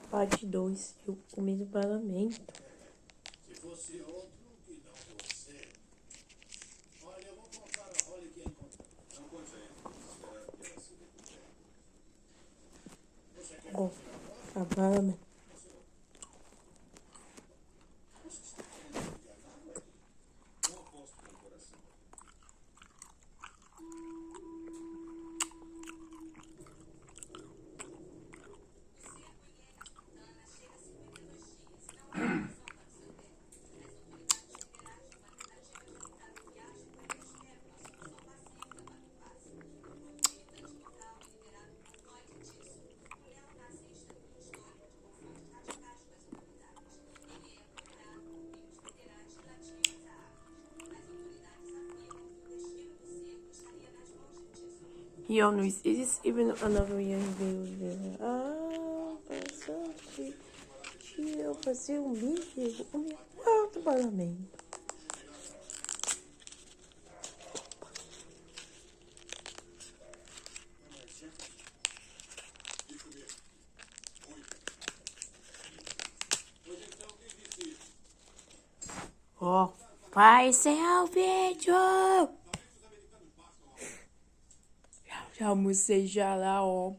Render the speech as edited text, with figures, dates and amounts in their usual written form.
Parte 2. Eu comi do parlamento. Se fosse outro que não você. Olha, eu vou contar a Holly que encontrou. Não conte aí. Esperar que ela se recupere. Você quer Ó, fazer agora? a parlamento. Você está querendo me enganar, Holly? Eu aposto com o coração. E eu não existe even another year veio. Bastante. Que eu fazia um vídeo. O meu quarto parlamento. Ó, vai ser o vídeo. Já almocei já lá, ó.